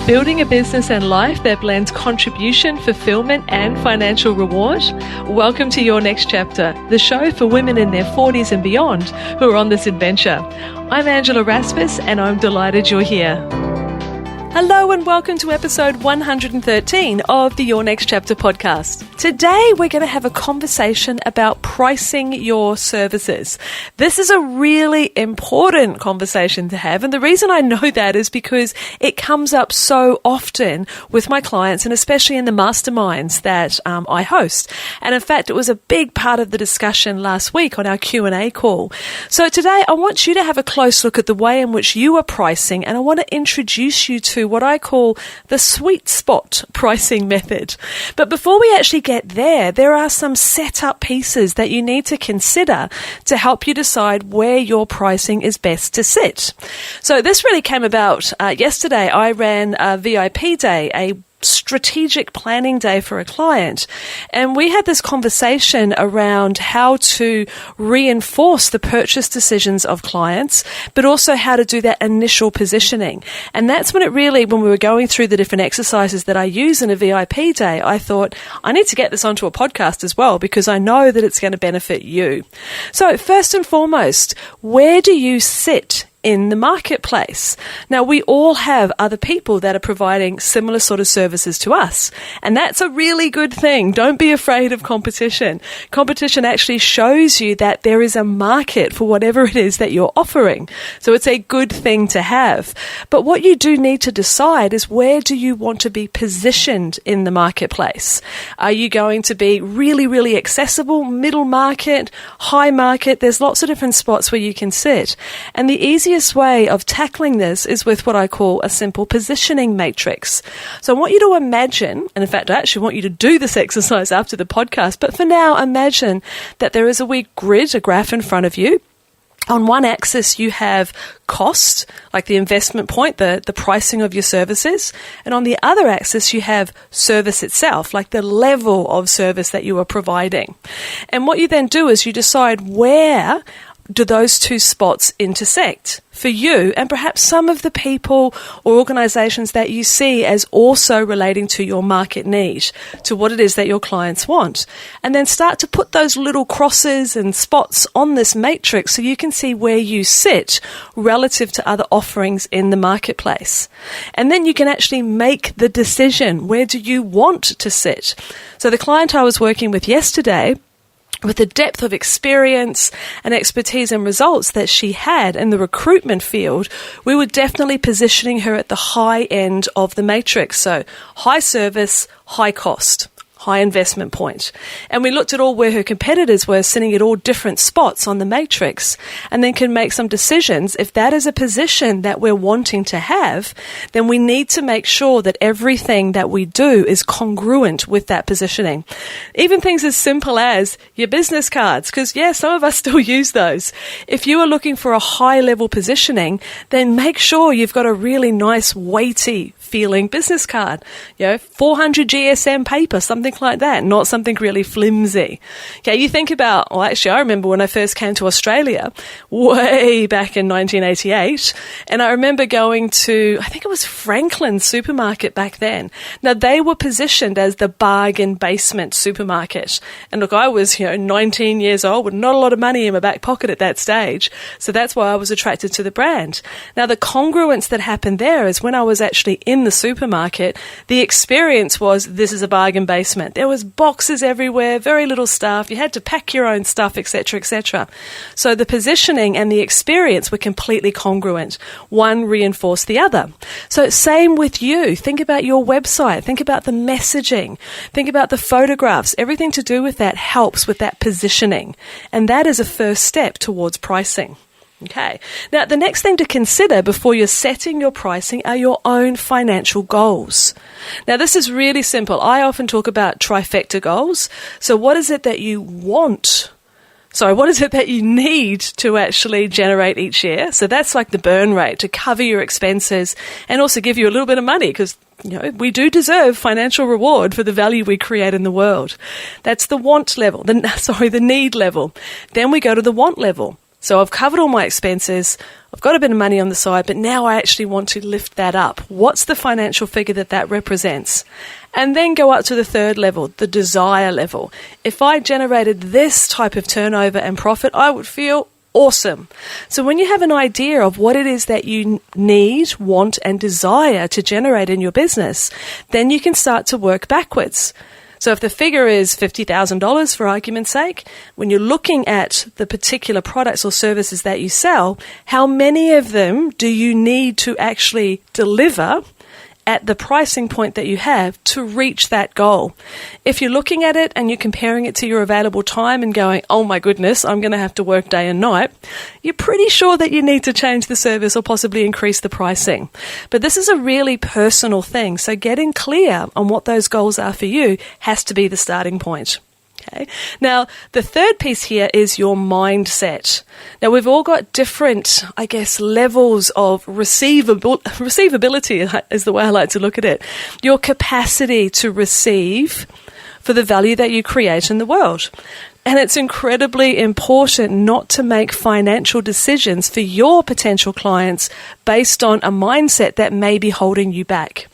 Building a business and life that blends contribution, fulfillment, and financial reward? Welcome to Your Next Chapter, the show for women in their 40s and beyond who are on this adventure. I'm Angela Rasmus, and I'm delighted you're here. Hello and welcome to episode 113 of the Your Next Chapter podcast. Today we're going to have a conversation about pricing your services. This is a really important conversation to have, and the reason I know that is because it comes up so often with my clients, and especially in the masterminds that I host. And in fact, it was a big part of the discussion last week on our Q&A call. So today I want you to have a close look at the way in which you are pricing, and I want to introduce you to what I call the sweet spot pricing method. But before we actually get there are some setup pieces that you need to consider to help you decide where your pricing is best to sit. So this really came about yesterday. I ran a VIP day, a strategic planning day for a client, and we had this conversation around how to reinforce the purchase decisions of clients, but also how to do that initial positioning. And that's when when we were going through the different exercises that I use in a VIP day, I thought I need to get this onto a podcast as well, because I know that it's going to benefit you. So first and foremost, where do you sit in the marketplace? Now, we all have other people that are providing similar sort of services to us, and that's a really good thing. Don't be afraid of competition. Competition actually shows you that there is a market for whatever it is that you're offering. So it's a good thing to have. But what you do need to decide is, where do you want to be positioned in the marketplace? Are you going to be really, really accessible, middle market, high market? There's lots of different spots where you can sit. And the easiest way of tackling this is with what I call a simple positioning matrix. So I want you to imagine, and in fact I actually want you to do this exercise after the podcast, but for now imagine that there is a wee grid, a graph in front of you. On one axis, you have cost, like the investment point, the pricing of your services. And on the other axis, you have service itself, like the level of service that you are providing. And what you then do is you decide, where do those two spots intersect for you and perhaps some of the people or organizations that you see as also relating to your market need, to what it is that your clients want. And then start to put those little crosses and spots on this matrix so you can see where you sit relative to other offerings in the marketplace. And then you can actually make the decision, where do you want to sit? So the client I was working with yesterday, with the depth of experience and expertise and results that she had in the recruitment field, we were definitely positioning her at the high end of the matrix. So high service, high cost, high investment point. And we looked at all where her competitors were sitting at all different spots on the matrix, and then can make some decisions. If that is a position that we're wanting to have, then we need to make sure that everything that we do is congruent with that positioning. Even things as simple as your business cards, because some of us still use those. If you are looking for a high level positioning, then make sure you've got a really nice weighty feeling business card, 400 GSM paper, something like that, not something really flimsy. Okay, you think about, I remember when I first came to Australia way back in 1988, and I remember going to, I think it was Franklin's supermarket back then. Now, they were positioned as the bargain basement supermarket. And look, I was, 19 years old with not a lot of money in my back pocket at that stage. So that's why I was attracted to the brand. Now, the congruence that happened there is, when I was actually in the supermarket, the experience was, this is a bargain basement. There was boxes everywhere, very little staff. You had to pack your own stuff, etc., etc. So the positioning and the experience were completely congruent. One reinforced the other. So same with you. Think about your website. Think about the messaging. Think about the photographs. Everything to do with that helps with that positioning. And that is a first step towards pricing. Okay. Now, the next thing to consider before you're setting your pricing are your own financial goals. Now, this is really simple. I often talk about trifecta goals. So what is it that you want? What is it that you need to actually generate each year? So that's like the burn rate, to cover your expenses and also give you a little bit of money, because we do deserve financial reward for the value we create in the world. That's the want level, the need level. Then we go to the want level. So I've covered all my expenses, I've got a bit of money on the side, but now I actually want to lift that up. What's the financial figure that represents? And then go up to the third level, the desire level. If I generated this type of turnover and profit, I would feel awesome. So when you have an idea of what it is that you need, want, and desire to generate in your business, then you can start to work backwards. So if the figure is $50,000 for argument's sake, when you're looking at the particular products or services that you sell, how many of them do you need to actually deliver at the pricing point that you have to reach that goal? If you're looking at it and you're comparing it to your available time and going, oh my goodness, I'm going to have to work day and night, you're pretty sure that you need to change the service or possibly increase the pricing. But this is a really personal thing. So getting clear on what those goals are for you has to be the starting point. Okay. Now, the third piece here is your mindset. Now, we've all got different, levels of receivability is the way I like to look at it. Your capacity to receive for the value that you create in the world. And it's incredibly important not to make financial decisions for your potential clients based on a mindset that may be holding you back.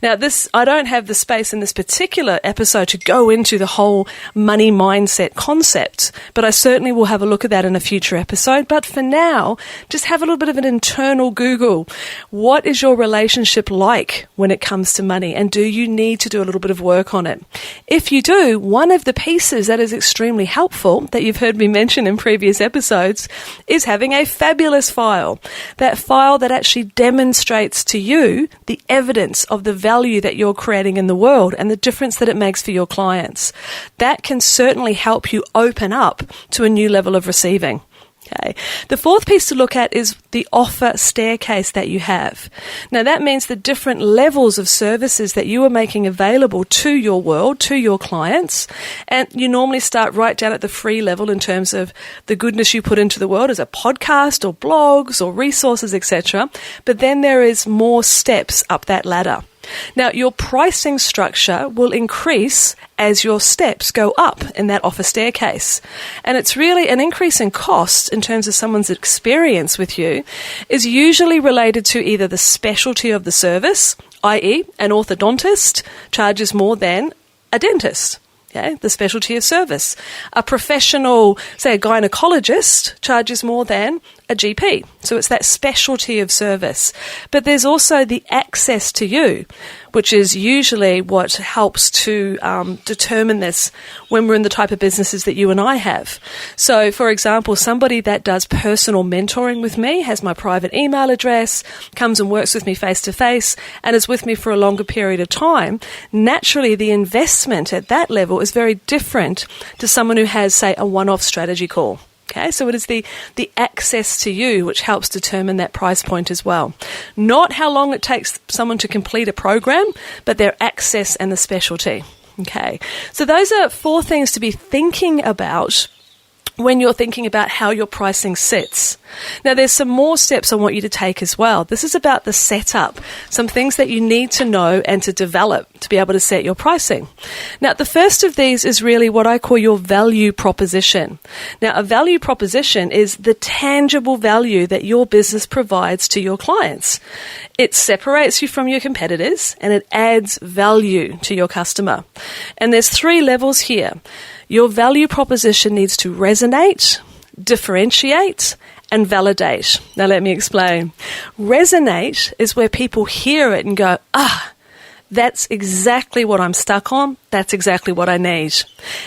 Now, I don't have the space in this particular episode to go into the whole money mindset concept, but I certainly will have a look at that in a future episode. But for now, just have a little bit of an internal Google. What is your relationship like when it comes to money? And do you need to do a little bit of work on it? If you do, one of the pieces that is extremely helpful that you've heard me mention in previous episodes is having a fabulous file. That file that actually demonstrates to you the evidence of the value that you're creating in the world and the difference that it makes for your clients. That can certainly help you open up to a new level of receiving. Okay. The fourth piece to look at is the offer staircase that you have. Now, that means the different levels of services that you are making available to your world, to your clients. And you normally start right down at the free level in terms of the goodness you put into the world as a podcast or blogs or resources, etc. But then there is more steps up that ladder. Now, your pricing structure will increase as your steps go up in that offer staircase. And it's really an increase in cost in terms of someone's experience with you is usually related to either the specialty of the service, i.e. an orthodontist charges more than a dentist. Okay, the specialty of service. A professional, say a gynecologist, charges more than a GP. So it's that specialty of service. But there's also the access to you, which is usually what helps to determine this when we're in the type of businesses that you and I have. So, for example, somebody that does personal mentoring with me, has my private email address, comes and works with me face-to-face, and is with me for a longer period of time, naturally the investment at that level is very different to someone who has, say, a one-off strategy call. Okay, so it is the access to you which helps determine that price point as well. Not how long it takes someone to complete a program, but their access and the specialty. Okay, so those are 4 things to be thinking about when you're thinking about how your pricing sits. Now, there's some more steps I want you to take as well. This is about the setup, some things that you need to know and to develop to be able to set your pricing. Now, the first of these is really what I call your value proposition. Now, a value proposition is the tangible value that your business provides to your clients. It separates you from your competitors and it adds value to your customer. And there's 3 levels here. Your value proposition needs to resonate, differentiate, and validate. Now, let me explain. Resonate is where people hear it and go, that's exactly what I'm stuck on. That's exactly what I need.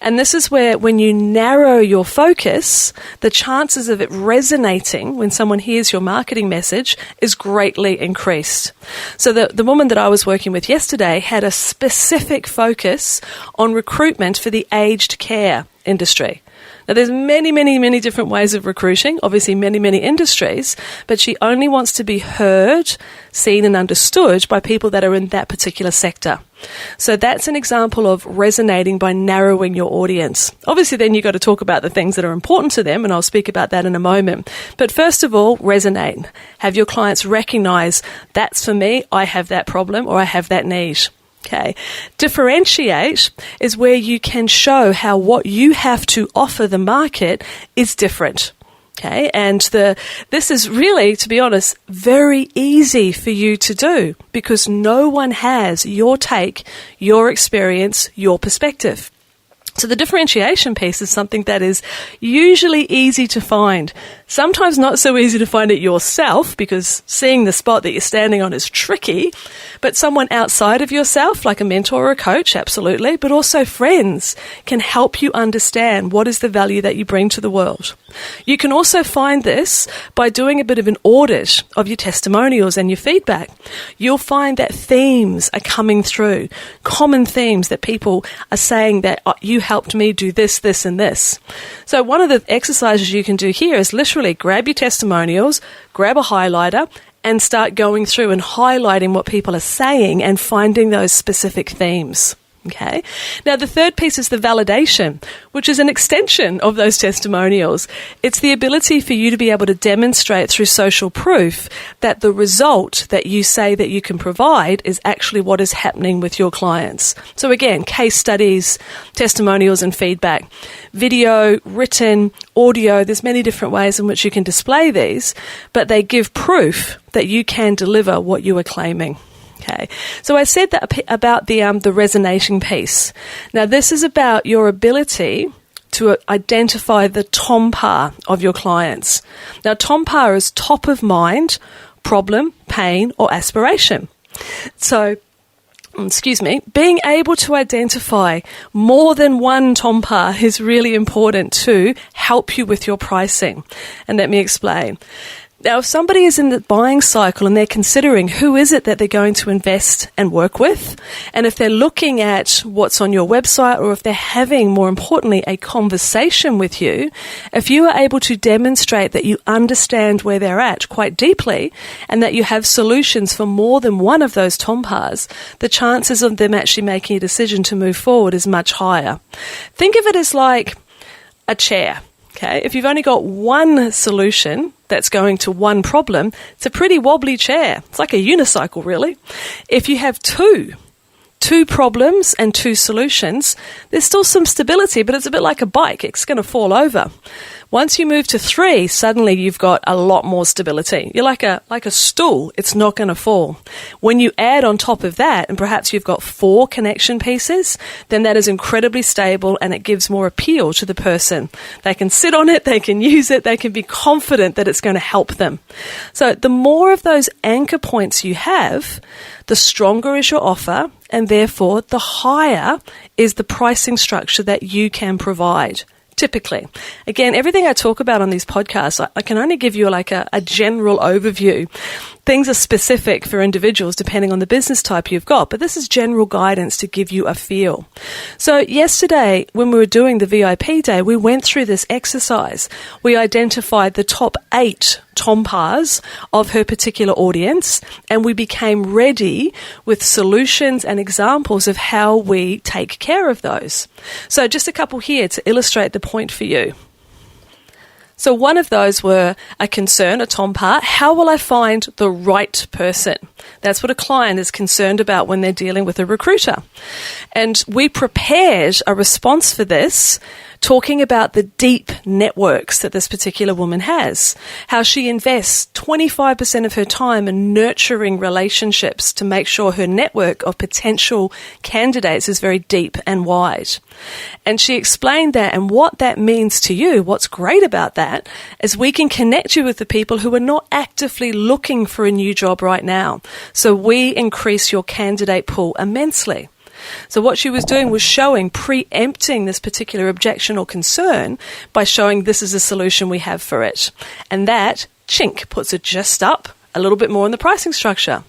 And this is where when you narrow your focus, the chances of it resonating when someone hears your marketing message is greatly increased. So the woman that I was working with yesterday had a specific focus on recruitment for the aged care industry. Now, there's many different ways of recruiting, obviously many industries, but she only wants to be heard, seen and understood by people that are in that particular sector. So that's an example of resonating by narrowing your audience. Obviously, then you've got to talk about the things that are important to them, and I'll speak about that in a moment. But first of all, resonate. Have your clients recognize, that's for me, I have that problem, or I have that need. Okay. Differentiate is where you can show how what you have to offer the market is different. Okay, and this is really, to be honest, very easy for you to do because no one has your take, your experience, your perspective. So the differentiation piece is something that is usually easy to find. Sometimes not so easy to find it yourself because seeing the spot that you're standing on is tricky, but someone outside of yourself, like a mentor or a coach, absolutely, but also friends can help you understand what is the value that you bring to the world. You can also find this by doing a bit of an audit of your testimonials and your feedback. You'll find that themes are coming through, common themes that people are saying that you helped me do this, this, and this. So one of the exercises you can do here is literally grab your testimonials, grab a highlighter, and start going through and highlighting what people are saying and finding those specific themes. Okay. Now, the third piece is the validation, which is an extension of those testimonials. It's the ability for you to be able to demonstrate through social proof that the result that you say that you can provide is actually what is happening with your clients. So again, case studies, testimonials and feedback, video, written, audio, there's many different ways in which you can display these, but they give proof that you can deliver what you are claiming. Okay, so I said that about the resonation piece. Now, this is about your ability to identify the TOMPA of your clients. Now, TOMPA is top of mind, problem, pain, or aspiration. So, being able to identify more than one TOMPA is really important to help you with your pricing. And let me explain. Now, if somebody is in the buying cycle and they're considering who is it that they're going to invest and work with, and if they're looking at what's on your website or if they're having, more importantly, a conversation with you, if you are able to demonstrate that you understand where they're at quite deeply and that you have solutions for more than one of those TOMPAs, the chances of them actually making a decision to move forward is much higher. Think of it as like a chair. Okay, if you've only got one solution that's going to one problem, it's a pretty wobbly chair. It's like a unicycle, really. If you have two problems and two solutions, there's still some stability, but it's a bit like a bike. It's going to fall over. Once you move to 3, suddenly you've got a lot more stability. You're like a stool. It's not going to fall. When you add on top of that, and perhaps you've got 4 connection pieces, then that is incredibly stable and it gives more appeal to the person. They can sit on it, they can use it, they can be confident that it's going to help them. So the more of those anchor points you have, the stronger is your offer, and therefore the higher is the pricing structure that you can provide. Typically. Again, everything I talk about on these podcasts, I can only give you like a general overview. Things are specific for individuals depending on the business type you've got, but this is general guidance to give you a feel. So yesterday, when we were doing the VIP day, we went through this exercise. We identified the top 8 TOMPAs of her particular audience, and we became ready with solutions and examples of how we take care of those. So just a couple here to illustrate the point for you. So one of those were a concern, a TOMPA. How will I find the right person? That's what a client is concerned about when they're dealing with a recruiter. And we prepared a response for this, talking about the deep networks that this particular woman has, how she invests 25% of her time in nurturing relationships to make sure her network of potential candidates is very deep and wide. And she explained that, and what that means to you, what's great about that, is we can connect you with the people who are not actively looking for a new job right now. So we increase your candidate pool immensely. So what she was doing was showing, preempting this particular objection or concern by showing this is a solution we have for it. And that, chink, puts it just up a little bit more in the pricing structure.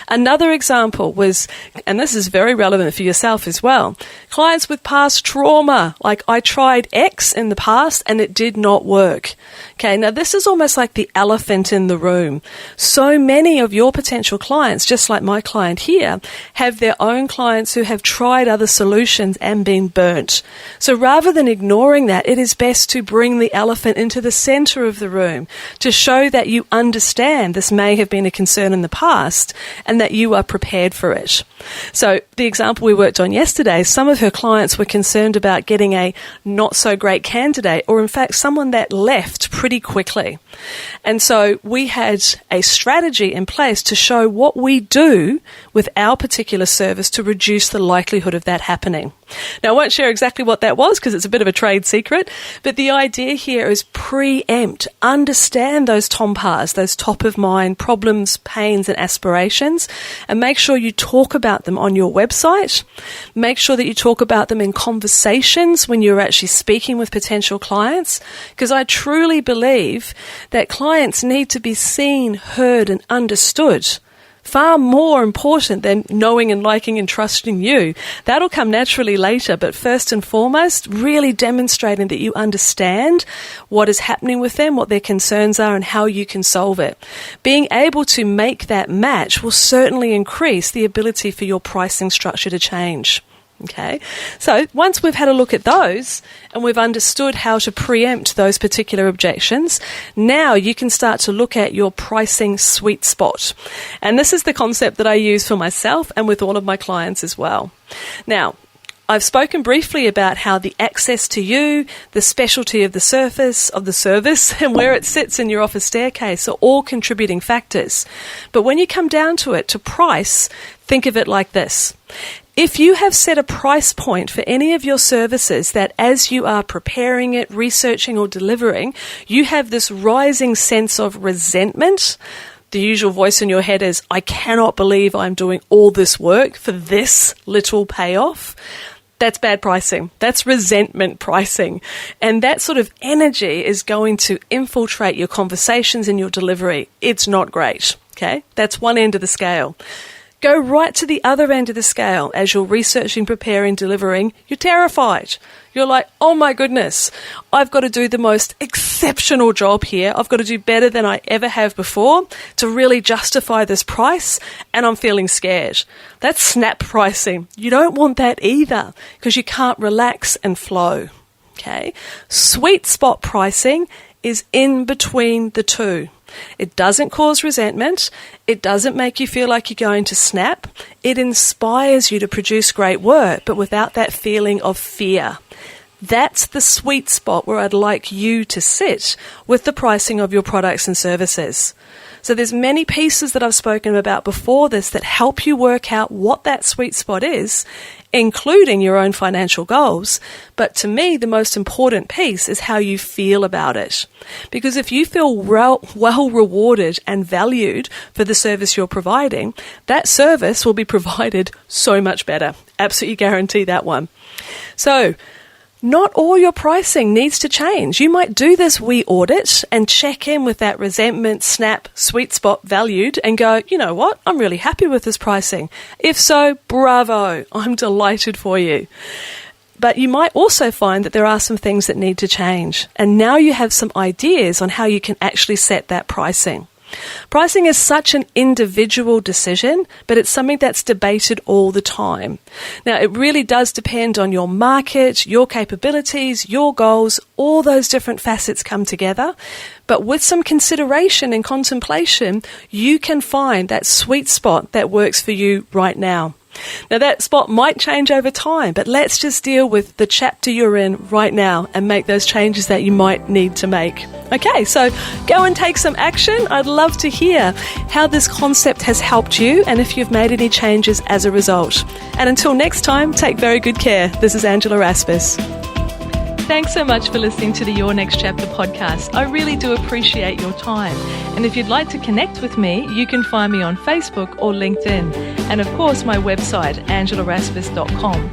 Another example was, and this is very relevant for yourself as well, clients with past trauma, like I tried X in the past and it did not work. Okay, now this is almost like the elephant in the room. So many of your potential clients, just like my client here, have their own clients who have tried other solutions and been burnt. So rather than ignoring that, it is best to bring the elephant into the center of the room to show that you understand this may may have been a concern in the past and that you are prepared for it. So the example we worked on yesterday, some of her clients were concerned about getting a not so great candidate, or in fact someone that left pretty quickly. And so we had a strategy in place to show what we do with our particular service to reduce the likelihood of that happening. Now, I won't share exactly what that was because it's a bit of a trade secret, but the idea here is preempt, understand those TOMPAs, those top of mind problems, pains and aspirations, and make sure you talk about them on your website. Make sure that you talk about them in conversations when you're actually speaking with potential clients, because I truly believe that clients need to be seen, heard and understood. Far more important than knowing and liking and trusting you. That'll come naturally later, but first and foremost, really demonstrating that you understand what is happening with them, what their concerns are, and how you can solve it. Being able to make that match will certainly increase the ability for your pricing structure to change. Okay, so once we've had a look at those and we've understood how to preempt those particular objections, now you can start to look at your pricing sweet spot. And this is the concept that I use for myself and with all of my clients as well. Now, I've spoken briefly about how the access to you, the specialty of the service, and where it sits in your office staircase are all contributing factors. But when you come down to it, to price, think of it like this. If you have set a price point for any of your services that as you are preparing it, researching or delivering, you have this rising sense of resentment, the usual voice in your head is, I cannot believe I'm doing all this work for this little payoff. That's bad pricing. That's resentment pricing. And that sort of energy is going to infiltrate your conversations and your delivery. It's not great. Okay? That's one end of the scale. Go right to the other end of the scale. As you're researching, preparing, delivering, you're terrified. You're like, oh my goodness, I've got to do the most exceptional job here. I've got to do better than I ever have before to really justify this price, and I'm feeling scared. That's snap pricing. You don't want that either because you can't relax and flow. Okay? Sweet spot pricing is in between the two. It doesn't cause resentment. It doesn't make you feel like you're going to snap. It inspires you to produce great work, but without that feeling of fear. That's the sweet spot where I'd like you to sit with the pricing of your products and services. So there's many pieces that I've spoken about before this that help you work out what that sweet spot is, including your own financial goals. But to me, the most important piece is how you feel about it. Because if you feel well rewarded and valued for the service you're providing, that service will be provided so much better. Absolutely guarantee that one. So, not all your pricing needs to change. You might do this wee audit and check in with that resentment, snap, sweet spot valued and go, you know what, I'm really happy with this pricing. If so, bravo, I'm delighted for you. But you might also find that there are some things that need to change. And now you have some ideas on how you can actually set that pricing. Pricing is such an individual decision, but it's something that's debated all the time. Now, it really does depend on your market, your capabilities, your goals, all those different facets come together. But with some consideration and contemplation, you can find that sweet spot that works for you right now. Now, that spot might change over time, but let's just deal with the chapter you're in right now and make those changes that you might need to make. Okay, so go and take some action. I'd love to hear how this concept has helped you and if you've made any changes as a result. And until next time, take very good care. This is Angela Raspis. Thanks so much for listening to the Your Next Chapter podcast. I really do appreciate your time. And if you'd like to connect with me, you can find me on Facebook or LinkedIn. And of course, my website, angelaraspis.com.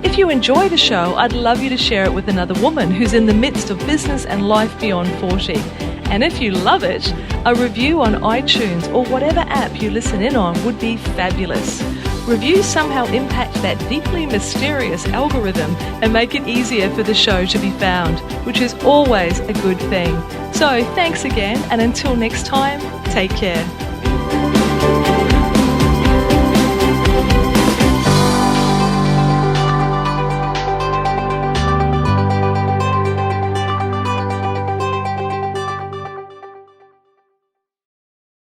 If you enjoy the show, I'd love you to share it with another woman who's in the midst of business and life beyond 40. And if you love it, a review on iTunes or whatever app you listen in on would be fabulous. Reviews somehow impact that deeply mysterious algorithm and make it easier for the show to be found, which is always a good thing. So thanks again, and until next time, take care.